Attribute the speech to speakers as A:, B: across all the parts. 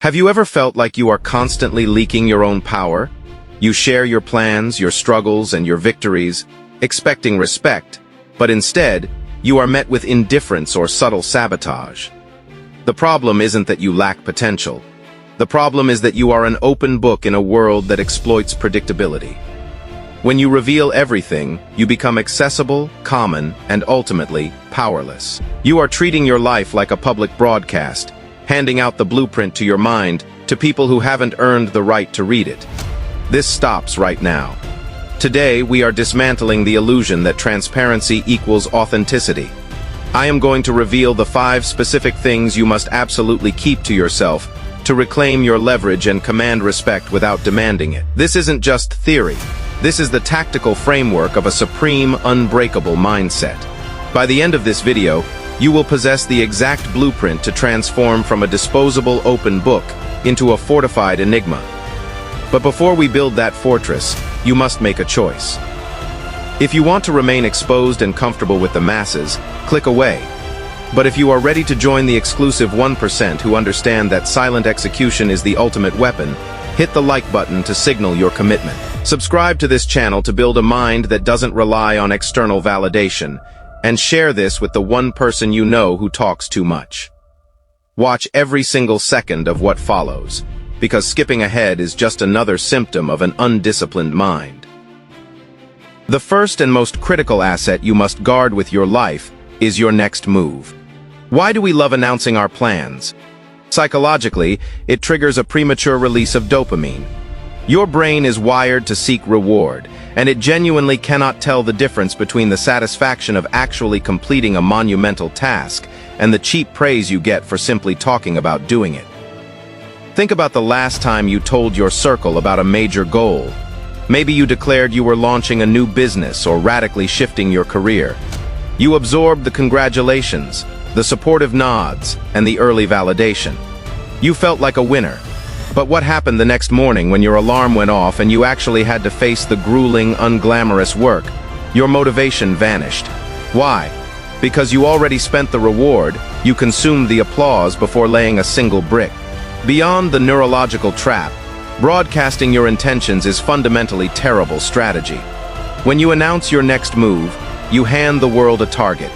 A: Have you ever felt like you are constantly leaking your own power? You share your plans, your struggles, and your victories, expecting respect, but instead, you are met with indifference or subtle sabotage. The problem isn't that you lack potential. The problem is that you are an open book in a world that exploits predictability. When you reveal everything, you become accessible, common, and ultimately, powerless. You are treating your life like a public broadcast, handing out the blueprint to your mind to people who haven't earned the right to read it. This stops right now. Today, we are dismantling the illusion that transparency equals authenticity. I am going to reveal the 5 specific things you must absolutely keep to yourself to reclaim your leverage and command respect without demanding it. This isn't just theory. This is the tactical framework of a supreme, unbreakable mindset. By the end of this video, you will possess the exact blueprint to transform from a disposable open book into a fortified enigma. But before we build that fortress, you must make a choice. If you want to remain exposed and comfortable with the masses, click away. But if you are ready to join the exclusive 1% who understand that silent execution is the ultimate weapon, hit the like button to signal your commitment. Subscribe to this channel to build a mind that doesn't rely on external validation, and share this with the one person you know who talks too much. Watch every single second of what follows, because skipping ahead is just another symptom of an undisciplined mind. The first and most critical asset you must guard with your life is your next move. Why do we love announcing our plans? Psychologically, it triggers a premature release of dopamine. Your brain is wired to seek reward, and it genuinely cannot tell the difference between the satisfaction of actually completing a monumental task and the cheap praise you get for simply talking about doing it. Think about the last time you told your circle about a major goal. Maybe you declared you were launching a new business or radically shifting your career. You absorbed the congratulations, the supportive nods, and the early validation. You felt like a winner. But what happened the next morning when your alarm went off and you actually had to face the grueling, unglamorous work? Your motivation vanished. Why? Because you already spent the reward, you consumed the applause before laying a single brick. Beyond the neurological trap, broadcasting your intentions is fundamentally terrible strategy. When you announce your next move, you hand the world a target.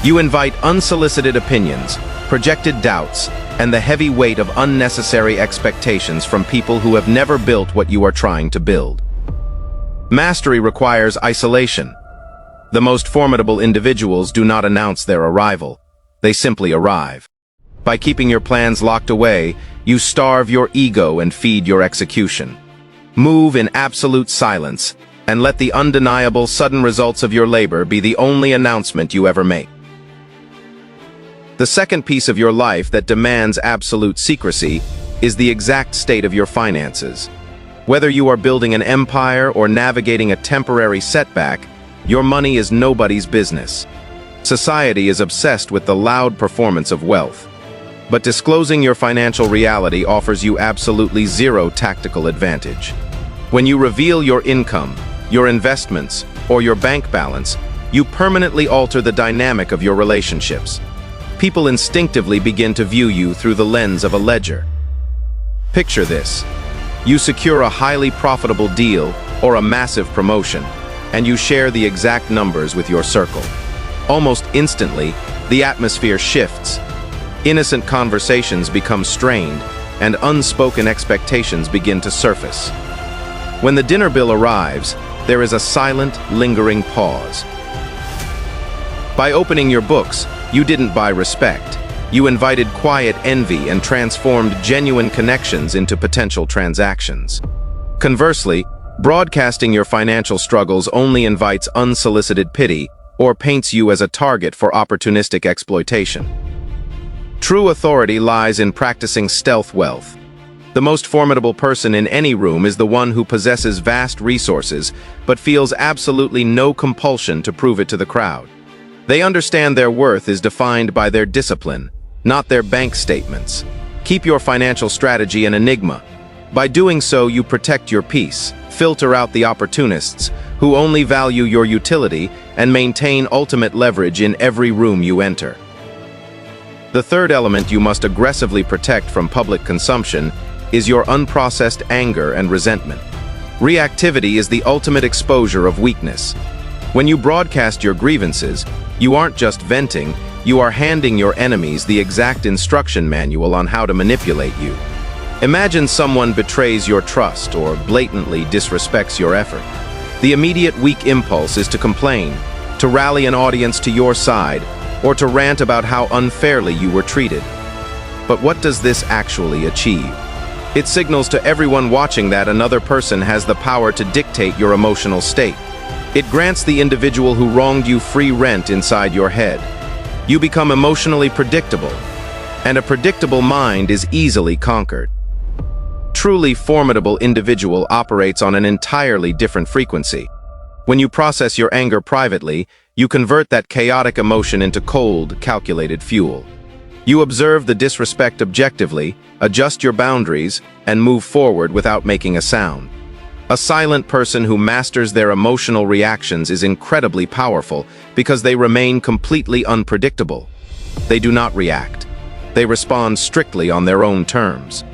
A: You invite unsolicited opinions, projected doubts, and the heavy weight of unnecessary expectations from people who have never built what you are trying to build. Mastery requires isolation. The most formidable individuals do not announce their arrival. They simply arrive. By keeping your plans locked away, you starve your ego and feed your execution. Move in absolute silence, and let the undeniable sudden results of your labor be the only announcement you ever make. The second piece of your life that demands absolute secrecy is the exact state of your finances. Whether you are building an empire or navigating a temporary setback, your money is nobody's business. Society is obsessed with the loud performance of wealth. But disclosing your financial reality offers you absolutely zero tactical advantage. When you reveal your income, your investments, or your bank balance, you permanently alter the dynamic of your relationships. People instinctively begin to view you through the lens of a ledger. Picture this. You secure a highly profitable deal or a massive promotion, and you share the exact numbers with your circle. Almost instantly, the atmosphere shifts. Innocent conversations become strained, and unspoken expectations begin to surface. When the dinner bill arrives, there is a silent, lingering pause. By opening your books, you didn't buy respect. You invited quiet envy and transformed genuine connections into potential transactions. Conversely, broadcasting your financial struggles only invites unsolicited pity or paints you as a target for opportunistic exploitation. True authority lies in practicing stealth wealth. The most formidable person in any room is the one who possesses vast resources but feels absolutely no compulsion to prove it to the crowd. They understand their worth is defined by their discipline, not their bank statements. Keep your financial strategy an enigma. By doing so, you protect your peace, filter out the opportunists who only value your utility, and maintain ultimate leverage in every room you enter. The third element you must aggressively protect from public consumption is your unprocessed anger and resentment. Reactivity is the ultimate exposure of weakness. When you broadcast your grievances, you aren't just venting, you are handing your enemies the exact instruction manual on how to manipulate you. Imagine someone betrays your trust or blatantly disrespects your effort. The immediate weak impulse is to complain, to rally an audience to your side, or to rant about how unfairly you were treated. But what does this actually achieve? It signals to everyone watching that another person has the power to dictate your emotional state. It grants the individual who wronged you free rent inside your head. You become emotionally predictable, and a predictable mind is easily conquered. Truly formidable individual operates on an entirely different frequency. When you process your anger privately, you convert that chaotic emotion into cold, calculated fuel. You observe the disrespect objectively, adjust your boundaries, and move forward without making a sound. A silent person who masters their emotional reactions is incredibly powerful because they remain completely unpredictable. They do not react. They respond strictly on their own terms.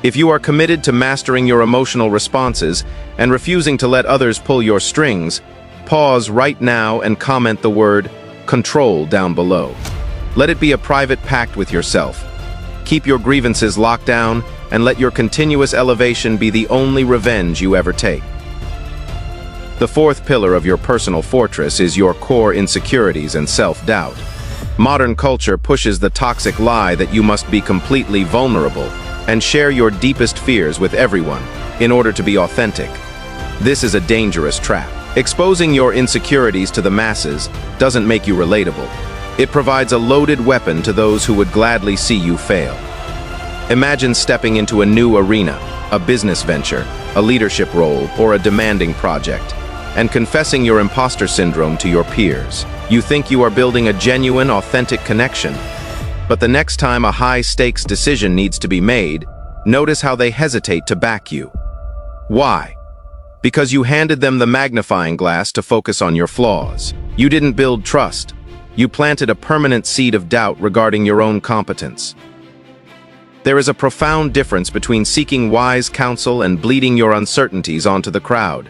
A: If you are committed to mastering your emotional responses and refusing to let others pull your strings, pause right now and comment the word control down below. Let it be a private pact with yourself. Keep your grievances locked down and let your continuous elevation be the only revenge you ever take. The fourth pillar of your personal fortress is your core insecurities and self-doubt. Modern culture pushes the toxic lie that you must be completely vulnerable and share your deepest fears with everyone in order to be authentic. This is a dangerous trap. Exposing your insecurities to the masses doesn't make you relatable. It provides a loaded weapon to those who would gladly see you fail. Imagine stepping into a new arena, a business venture, a leadership role, or a demanding project, and confessing your imposter syndrome to your peers. You think you are building a genuine, authentic connection. But the next time a high-stakes decision needs to be made, notice how they hesitate to back you. Why? Because you handed them the magnifying glass to focus on your flaws. You didn't build trust. You planted a permanent seed of doubt regarding your own competence. There is a profound difference between seeking wise counsel and bleeding your uncertainties onto the crowd.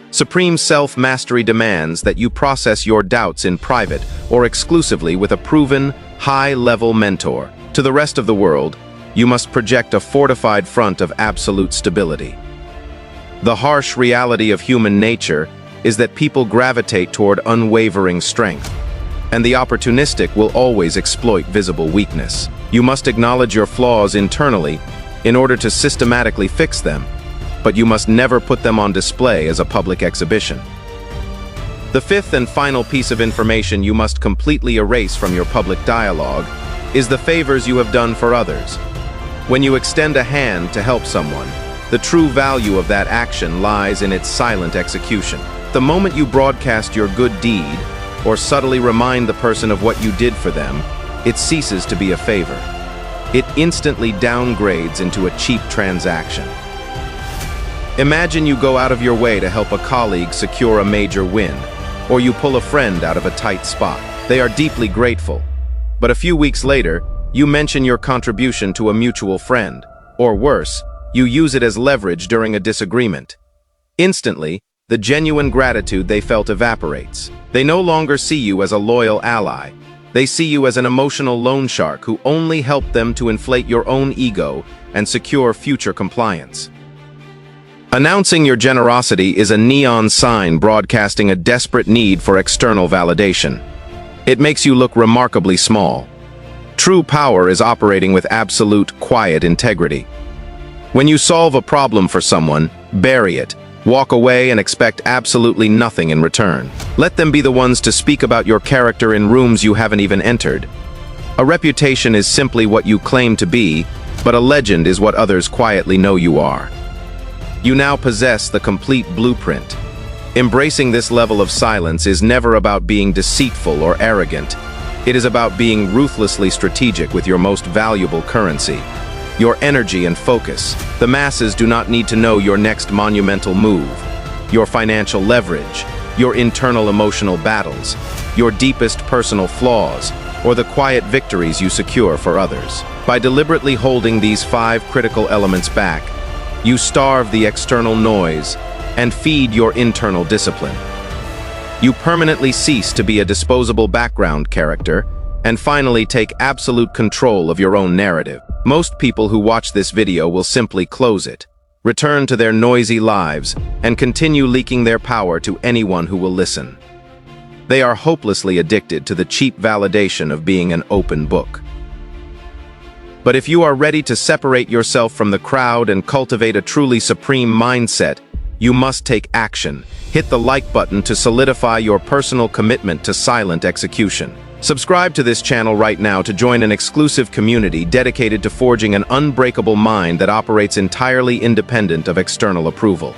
A: Supreme self-mastery demands that you process your doubts in private or exclusively with a proven, high-level mentor. To the rest of the world, you must project a fortified front of absolute stability. The harsh reality of human nature is that people gravitate toward unwavering strength, and the opportunistic will always exploit visible weakness. You must acknowledge your flaws internally in order to systematically fix them, but you must never put them on display as a public exhibition. The fifth and final piece of information you must completely erase from your public dialogue is the favors you have done for others. When you extend a hand to help someone, the true value of that action lies in its silent execution. The moment you broadcast your good deed, or subtly remind the person of what you did for them, it ceases to be a favor. It instantly downgrades into a cheap transaction. Imagine you go out of your way to help a colleague secure a major win, or you pull a friend out of a tight spot. They are deeply grateful. But a few weeks later, you mention your contribution to a mutual friend, or worse, you use it as leverage during a disagreement. Instantly, the genuine gratitude they felt evaporates. They no longer see you as a loyal ally. They see you as an emotional loan shark who only helped them to inflate your own ego and secure future compliance. Announcing your generosity is a neon sign broadcasting a desperate need for external validation. It makes you look remarkably small. True power is operating with absolute, quiet integrity. When you solve a problem for someone, bury it. Walk away and expect absolutely nothing in return. Let them be the ones to speak about your character in rooms you haven't even entered. A reputation is simply what you claim to be, but a legend is what others quietly know you are. You now possess the complete blueprint. Embracing this level of silence is never about being deceitful or arrogant. It is about being ruthlessly strategic with your most valuable currency, your energy and focus. The masses do not need to know your next monumental move, your financial leverage, your internal emotional battles, your deepest personal flaws. or the quiet victories you secure for others. By deliberately holding these 5 critical elements back, you starve the external noise and feed your internal discipline. You permanently cease to be a disposable background character and finally take absolute control of your own narrative. Most people who watch this video will simply close it, return to their noisy lives, and continue leaking their power to anyone who will listen. They are hopelessly addicted to the cheap validation of being an open book. But if you are ready to separate yourself from the crowd and cultivate a truly supreme mindset, you must take action. Hit the like button to solidify your personal commitment to silent execution. Subscribe to this channel right now to join an exclusive community dedicated to forging an unbreakable mind that operates entirely independent of external approval.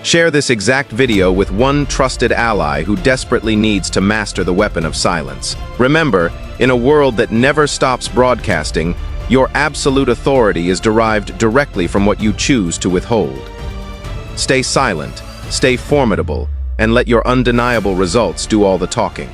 A: Share this exact video with one trusted ally who desperately needs to master the weapon of silence. Remember, in a world that never stops broadcasting, your absolute authority is derived directly from what you choose to withhold. Stay silent, stay formidable, and let your undeniable results do all the talking.